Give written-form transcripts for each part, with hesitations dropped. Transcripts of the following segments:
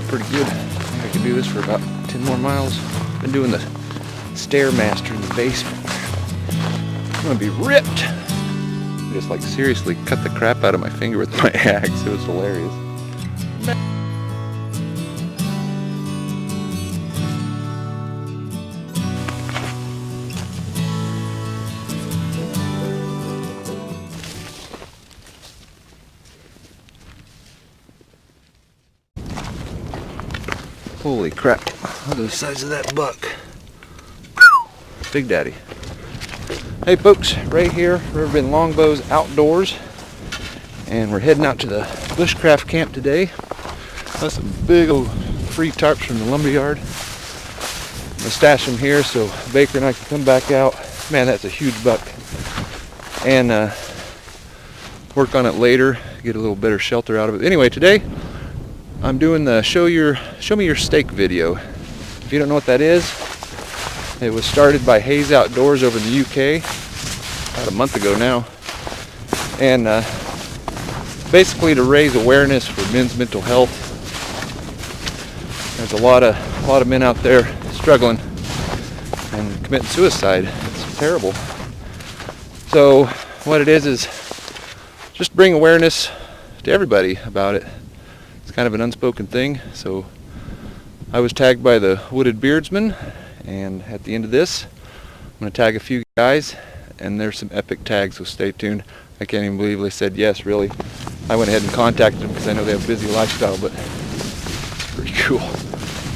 pretty good. I think I can do this for about 10 more miles. Been doing the Stairmaster in the basement. I'm gonna be ripped. Just like seriously cut the crap out of my finger with my axe. It was hilarious. Holy crap. Look at the size of that buck. Big Daddy. Hey folks, Ray here, Riverbend Longbows Outdoors. And we're heading out to the bushcraft camp today. That's some big old free tarps from the lumberyard. I'm gonna stash them here so Baker and I can come back out. Man, that's a huge buck. And work on it later, get a little better shelter out of it. Anyway, today I'm doing the show me your steak video. If you don't know what that is, it was started by Haze Outdoors over in the UK about a month ago now, and basically to raise awareness for men's mental health. There's a lot of men out there struggling and committing suicide. It's terrible. So what it is just bring awareness to everybody about it. It's kind of an unspoken thing. So I was tagged by the Wooded Beardsman, and at the end of this I'm going to tag a few guys, and there's some epic tags, so stay tuned. I can't even believe they said yes, really. I went ahead and contacted them because I know they have a busy lifestyle, but it's pretty cool.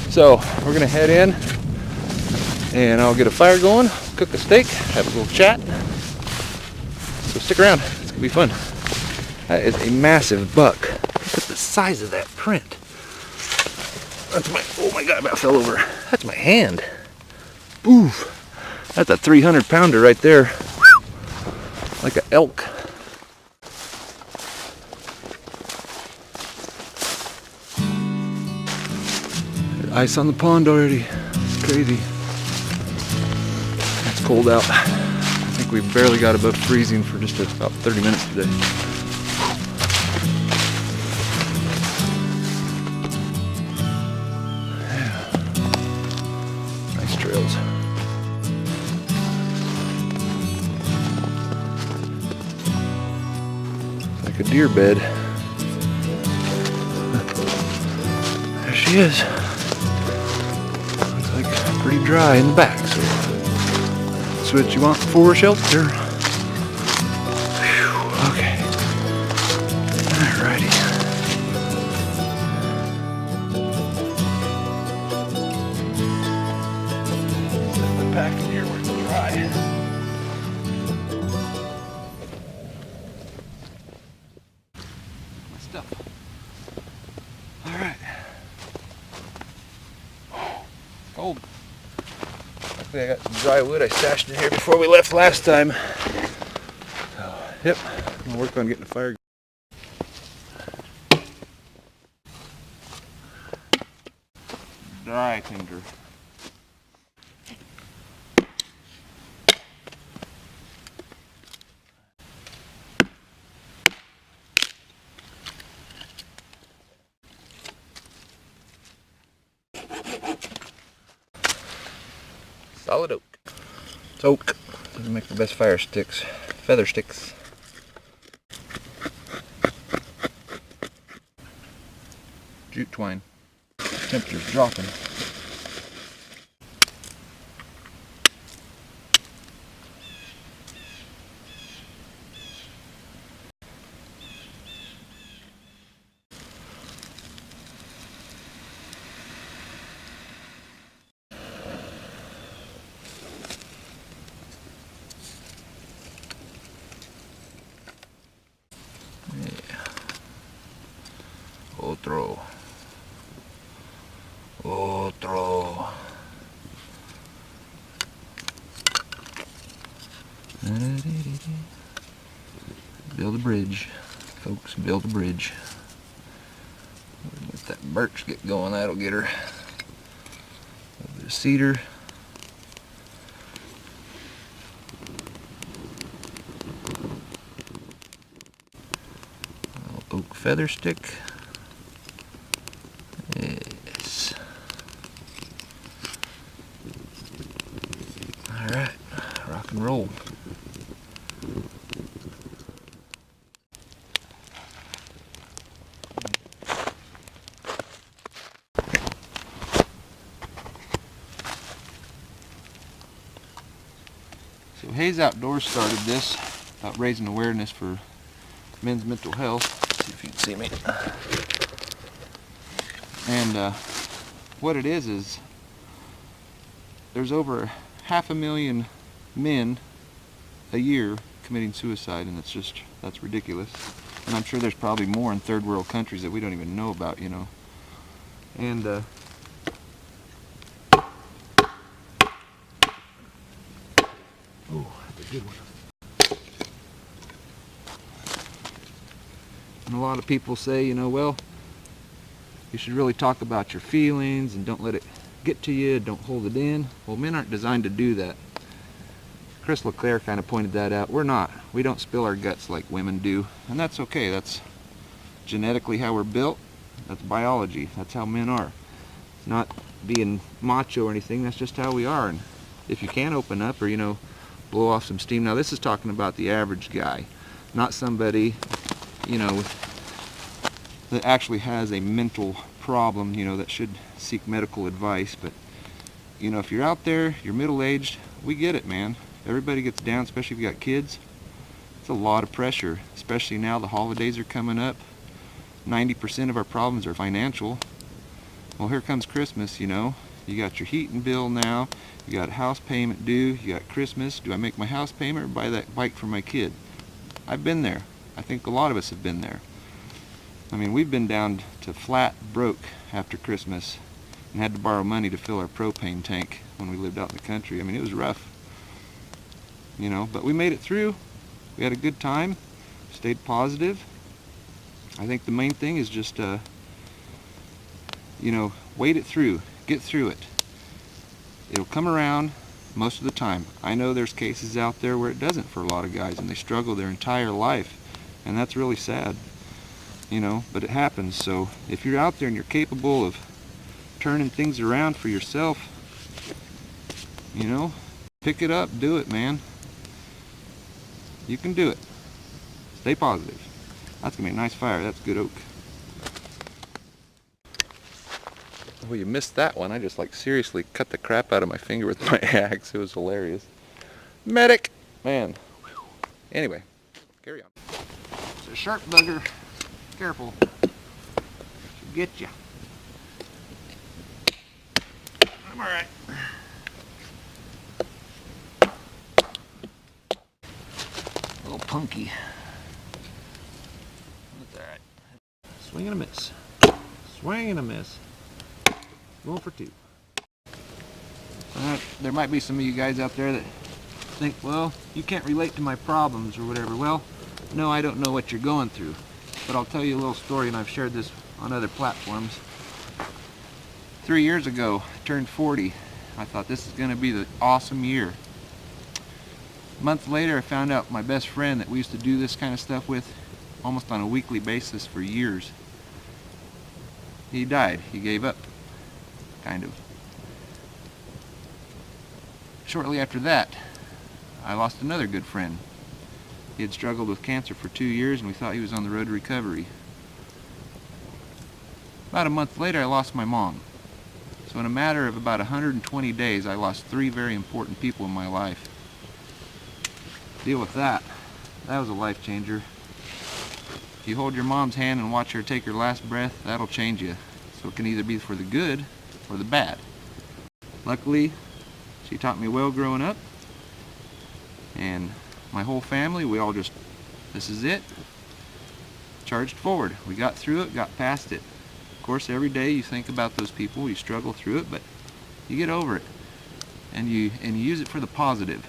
So we're going to head in and I'll get a fire going, cook a steak, have a little chat. So stick around, it's going to be fun. That is a massive buck. Look at the size of that print. That's oh my God, I about fell over. That's my hand. Oof. That's a 300 pounder right there. Whew. Like an elk. There's ice on the pond already. It's crazy. It's cold out. I think we barely got above freezing for just about 30 minutes today. Trails. Like a deer bed. There she is. Looks like pretty dry in the back, so that's what you want for shelter. Whew, okay. Alrighty. Pack in here where it's dry. My stuff. Alright. Cold. Luckily I got some dry wood I stashed in here before we left last time. So, yep, I'm gonna work on getting a fire. Dry tinder. Solid oak. It's oak. Doesn't make the best fire sticks. Feather sticks. Jute twine. Temperature's dropping. Otro. Build a bridge, folks, build a bridge. Let that birch get going, that'll get her. A little bit of cedar. A little oak feather stick. Yeah. and roll. So Haze Outdoors started this about raising awareness for men's mental health. Let's see if you can see me. And what it is there's over 500,000 men a year committing suicide, and that's ridiculous. And I'm sure there's probably more in third world countries that we don't even know about, you know. And oh, that's a good one. And a lot of people say, you know, well, you should really talk about your feelings and don't let it get to you, don't hold it in. Well, men aren't designed to do that. Chris LeClaire kind of pointed that out. We don't spill our guts like women do, and that's okay. That's genetically how we're built. That's biology. That's how men are. Not being macho or anything, that's just how we are. And if you can open up or, you know, blow off some steam. Now this is talking about the average guy, not somebody, you know, that actually has a mental problem, you know, that should seek medical advice. But, you know, if you're out there, you're middle-aged, we get it, man. Everybody gets down, especially if you got kids. It's a lot of pressure, especially now the holidays are coming up. 90% of our problems are financial. Well, here comes Christmas, you know. You got your heating bill now, you got a house payment due, you got Christmas. Do I make my house payment or buy that bike for my kid? I've been there. I think a lot of us have been there. I mean, we've been down to flat broke after Christmas and had to borrow money to fill our propane tank when we lived out in the country. I mean, it was rough, you know, but we made it through. We had a good time, stayed positive. I think the main thing is just, you know, wait it through, get through it. It'll come around most of the time. I know there's cases out there where it doesn't for a lot of guys and they struggle their entire life, and that's really sad. You know, but it happens. So if you're out there and you're capable of turning things around for yourself, you know, pick it up, do it, man. You can do it. Stay positive. That's gonna be a nice fire. That's good oak. Well, you missed that one. I just like seriously cut the crap out of my finger with my axe. It was hilarious. Medic, man. Anyway, carry on. It's a sharp bugger. Careful, she'll get you. I'm all right. A little punky. That's all right. Swing and a miss. Swing and a miss. Going for two. There might be some of you guys out there that think, well, you can't relate to my problems or whatever. Well, no, I don't know what you're going through. But I'll tell you a little story, and I've shared this on other platforms. 3 years ago, I turned 40. I thought this is going to be the awesome year. A month later, I found out my best friend that we used to do this kind of stuff with almost on a weekly basis for years. He died. He gave up, kind of. Shortly after that, I lost another good friend. He had struggled with cancer for 2 years, and we thought he was on the road to recovery. About a month later, I lost my mom. So in a matter of about 120 days, I lost 3 very important people in my life. Deal with that. That was a life changer. If you hold your mom's hand and watch her take her last breath, that'll change you. So it can either be for the good or the bad. Luckily, she taught me well growing up. And my whole family, we all just, this is it, charged forward. We got through it, got past it. Of course, every day you think about those people, you struggle through it, but you get over it. And you use it for the positive.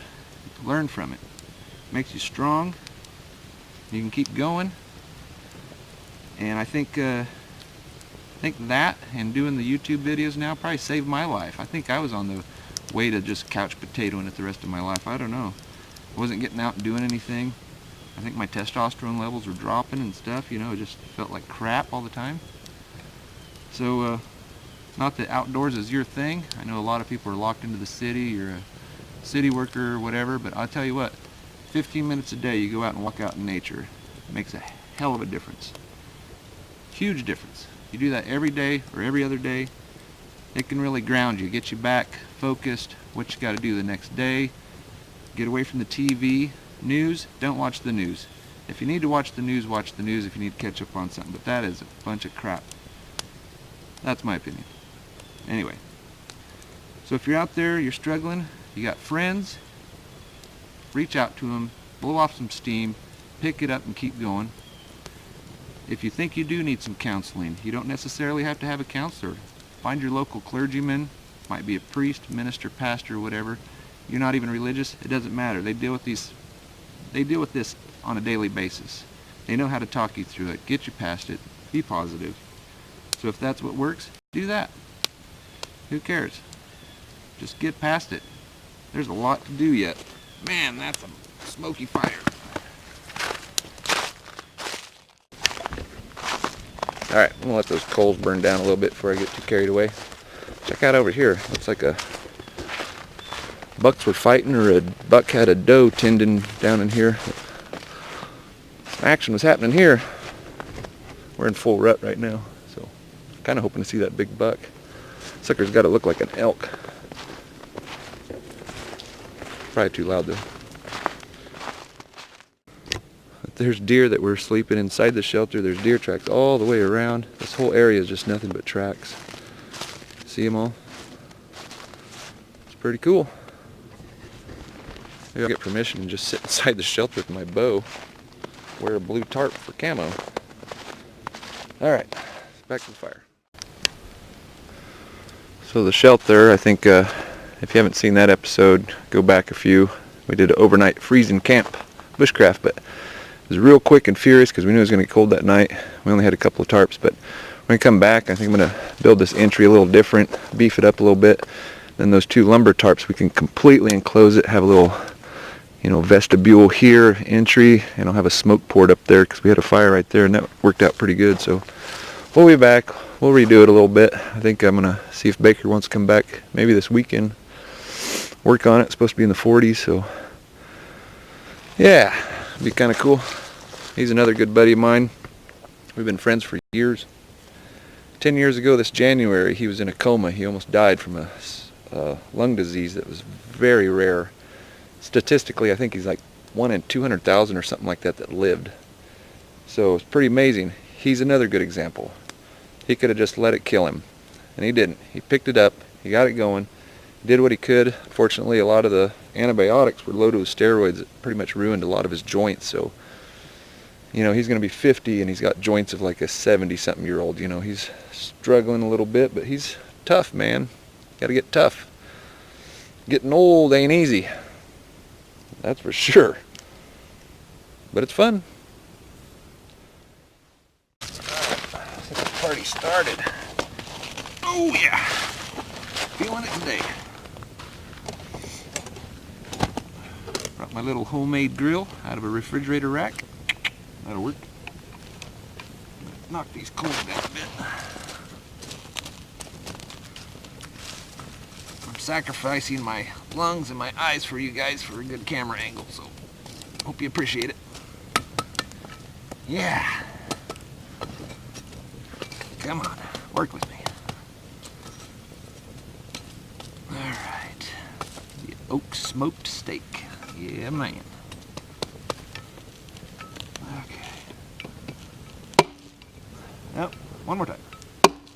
Learn from it. Makes you strong. You can keep going. And I think that and doing the YouTube videos now probably saved my life. I think I was on the way to just couch potatoing it the rest of my life. I don't know. I wasn't getting out and doing anything. I think my testosterone levels were dropping and stuff, you know, it just felt like crap all the time. So, not that outdoors is your thing. I know a lot of people are locked into the city, you're a city worker or whatever, but I'll tell you what, 15 minutes a day you go out and walk out in nature, it makes a hell of a difference. Huge difference. You do that every day or every other day, it can really ground you, get you back focused, what you got to do the next day. Get away from the TV. News, don't watch the news. If you need to watch the news, watch the news if you need to catch up on something, but that is a bunch of crap. That's my opinion. Anyway, so if you're out there, you're struggling, you got friends, reach out to them, blow off some steam, pick it up and keep going. If you think you do need some counseling, you don't necessarily have to have a counselor. Find your local clergyman, might be a priest, minister, pastor, whatever. You're not even religious, it doesn't matter. They deal with this on a daily basis. They know how to talk you through it, get you past it, be positive. So if that's what works, do that. Who cares? Just get past it. There's a lot to do yet. Man, that's a smoky fire. Alright, I'm gonna let those coals burn down a little bit before I get too carried away. Check out over here. Looks like a bucks were fighting, or a buck had a doe tending down in here. Action was happening here. We're in full rut right now, so kind of hoping to see that big buck. Sucker's got to look like an elk. Probably too loud though. There's deer that were sleeping inside the shelter. There's deer tracks all the way around. This whole area is just nothing but tracks. See them all? It's pretty cool. Maybe I'll get permission and just sit inside the shelter with my bow. Wear a blue tarp for camo. Alright, back to the fire. So the shelter, I think if you haven't seen that episode, go back a few. We did an overnight freezing camp, bushcraft, but it was real quick and furious because we knew it was going to get cold that night. We only had a couple of tarps, but when we come back, I think I'm going to build this entry a little different, beef it up a little bit. Then those two lumber tarps, we can completely enclose it, have a little, vestibule here, entry, and I'll have a smoke port up there because we had a fire right there, and that worked out pretty good. So we'll be back. We'll redo it a little bit. I think I'm going to see if Baker wants to come back maybe this weekend. Work on it. It's supposed to be in the 40s, so yeah, it'd be kind of cool. He's another good buddy of mine. We've been friends for years. 10 years ago this January, he was in a coma. He almost died from a lung disease that was very rare. Statistically, I think he's like 1 in 200,000 or something like that lived. So it's pretty amazing. He's another good example. He could have just let it kill him, and he didn't. He picked it up, he got it going, did what he could. Unfortunately, a lot of the antibiotics were loaded with steroids that pretty much ruined a lot of his joints. So, he's going to be 50 and he's got joints of like a 70-something-year-old. He's struggling a little bit, but he's tough, man. Got to get tough. Getting old ain't easy. That's for sure. But it's fun. Let's get the party started. Oh yeah. Feeling it today. Brought my little homemade grill out of a refrigerator rack. That'll work. Knock these coals down a bit. I'm sacrificing my lungs and my eyes for you guys for a good camera angle, so hope you appreciate it. Yeah. Come on, work with me. Alright. The oak smoked steak. Yeah, man. Okay. Oh, one more time.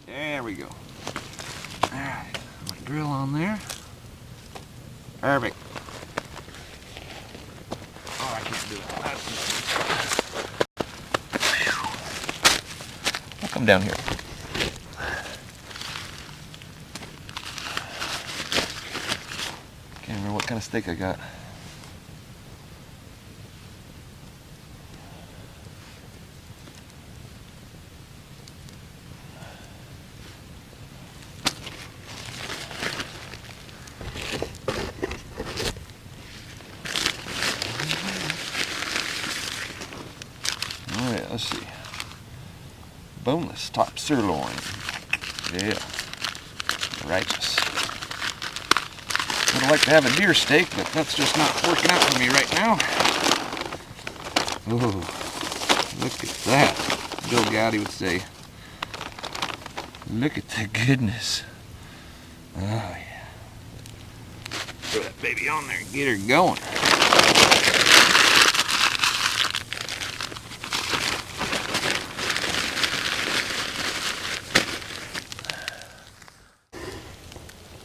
There we go. Alright, my grill on there. Perfect. Oh, I can't do it. I'll come down here. Can't remember what kind of steak I got. Alright, let's see. Boneless top sirloin. Yeah. Righteous. Would have liked to have a deer steak, but that's just not working out for me right now. Oh, look at that. Bill Gowdy would say, look at the goodness. Oh yeah. Throw that baby on there and get her going.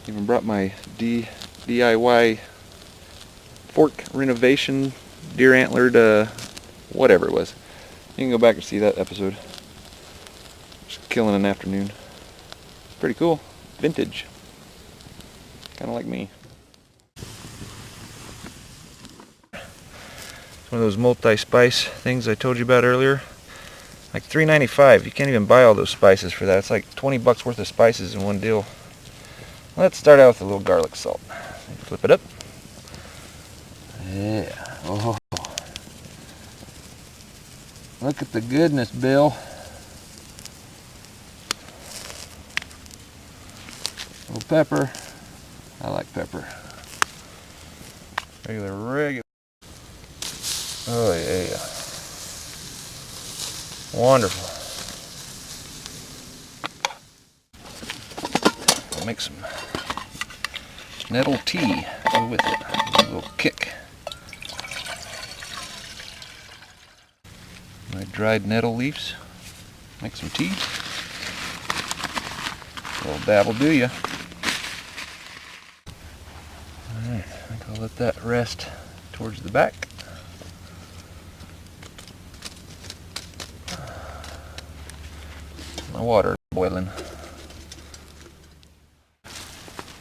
Even brought my DIY fork renovation, deer antlered, whatever it was. You can go back and see that episode. Just killing an afternoon. Pretty cool. Vintage. Kind of like me. It's one of those multi-spice things I told you about earlier. Like $3.95. You can't even buy all those spices for that. It's like 20 bucks worth of spices in one deal. Let's start out with a little garlic salt. Flip it up. Yeah. Oh. Look at the goodness, Bill. A little pepper. I like pepper. Regular. Oh yeah. Wonderful. I'll make some nettle tea to go with it. A little kick. My dried nettle leaves. Make some tea. A little dab will do ya. Alright, I think I'll let that rest towards the back. My water is boiling.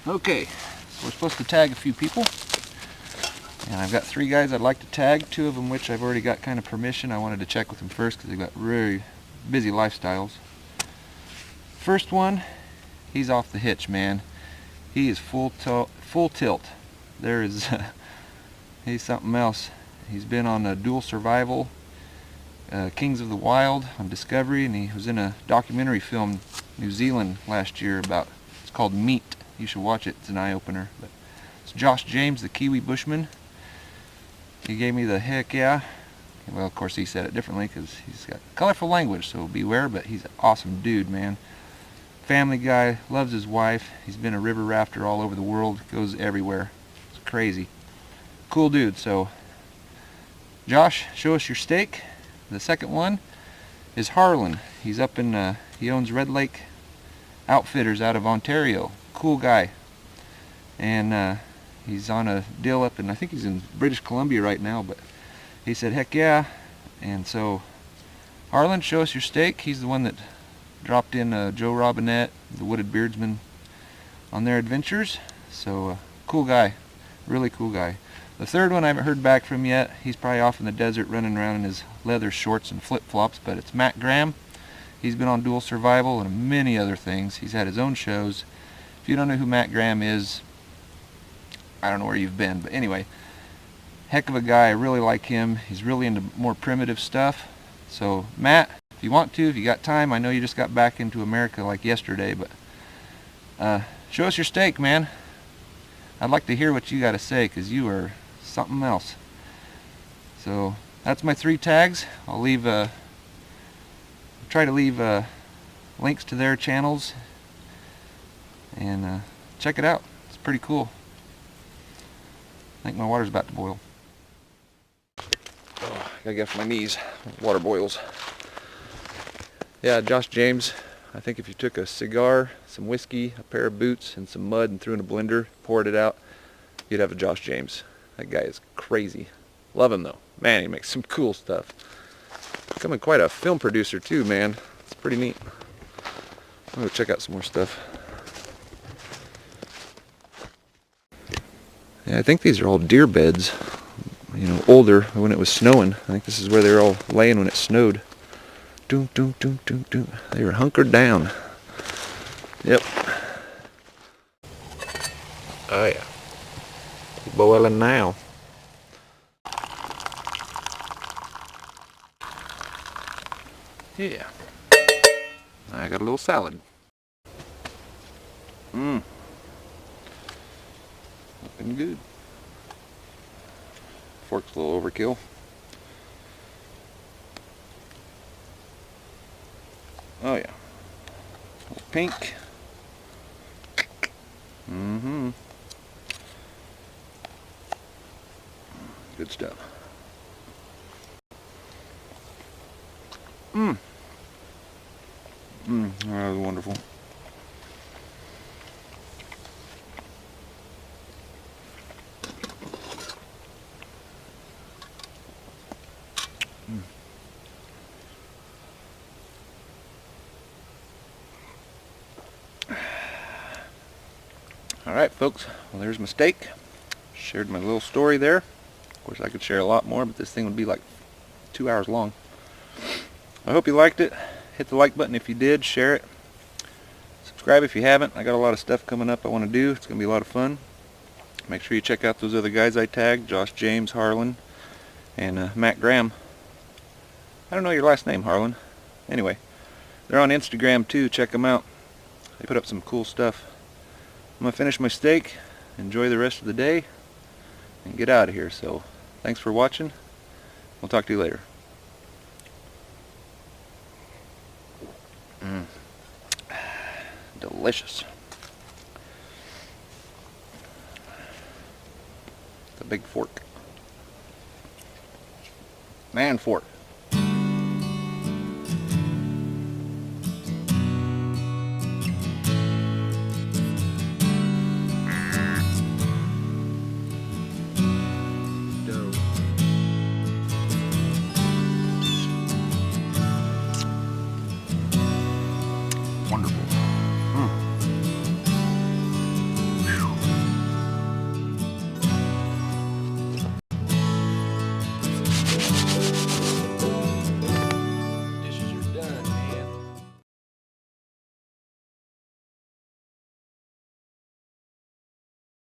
Okay, so we're supposed to tag a few people. And I've got 3 guys I'd like to tag, 2 of them which I've already got kind of permission. I wanted to check with them first because they've got really busy lifestyles. First one, he's off the hitch, man. He is full tilt. There is, he's something else. He's been on a dual survival, Kings of the Wild on Discovery, and he was in a documentary film New Zealand last year about, it's called Meat. You should watch it, it's an eye-opener. But it's Josh James, the Kiwi Bushman. He gave me the heck yeah. Well, of course he said it differently because he's got colorful language, so beware, but he's an awesome dude, man. Family guy, loves his wife. He's been a river rafter all over the world, goes everywhere. It's crazy. Cool dude. So Josh, show us your steak. The second one is Harlan. He's up in, he owns Red Lake Outfitters out of Ontario. Cool guy. And he's on a deal up in, I think he's in British Columbia right now, but he said heck yeah. And so Harlan, show us your steak. He's the one that dropped in Joe Robinette, the Wooded Beardsman, on their adventures. So cool guy, really cool guy. The third one I haven't heard back from yet. He's probably off in the desert running around in his leather shorts and flip-flops, but it's Matt Graham. He's been on Dual Survival and many other things. He's had his own shows. If you don't know who Matt Graham is, I don't know where you've been, but anyway, heck of a guy. I really like him. He's really into more primitive stuff. So Matt, if you want to, if you got time, I know you just got back into America like yesterday, but show us your steak, man. I'd like to hear what you got to say, because you are something else. So that's my 3 tags. I'll leave try to leave links to their channels, and check it out. It's pretty cool. I think my water's about to boil. Oh, I gotta get off my knees. Water boils. Yeah, Josh James. I think if you took a cigar, some whiskey, a pair of boots, and some mud and threw in a blender, poured it out, you'd have a Josh James. That guy is crazy. Love him though. Man, he makes some cool stuff. Becoming quite a film producer too, man. It's pretty neat. I'm gonna check out some more stuff. Yeah, I think these are all deer beds. You know, older, when it was snowing. I think this is where they were all laying when it snowed. Doom, doom, doom, doom, doom. They were hunkered down. Yep. Oh yeah. Boiling now. Yeah. I got a little salad. Up in looking good. Fork's a little overkill. Oh yeah. Pink. Mm-hmm. Good stuff. That was wonderful. Alright folks, well there's my steak. Shared my little story there. Of course I could share a lot more, but this thing would be like 2 hours long. I hope you liked it. Hit the like button if you did, share it. Subscribe if you haven't. I got a lot of stuff coming up I want to do. It's going to be a lot of fun. Make sure you check out those other guys I tagged, Josh James, Harlan, and Matt Graham. I don't know your last name, Harlan. Anyway, they're on Instagram too. Check them out. They put up some cool stuff. I'm going to finish my steak, enjoy the rest of the day, and get out of here. So, thanks for watching. We'll talk to you later. Delicious. The big fork. Man fork. Wonderful.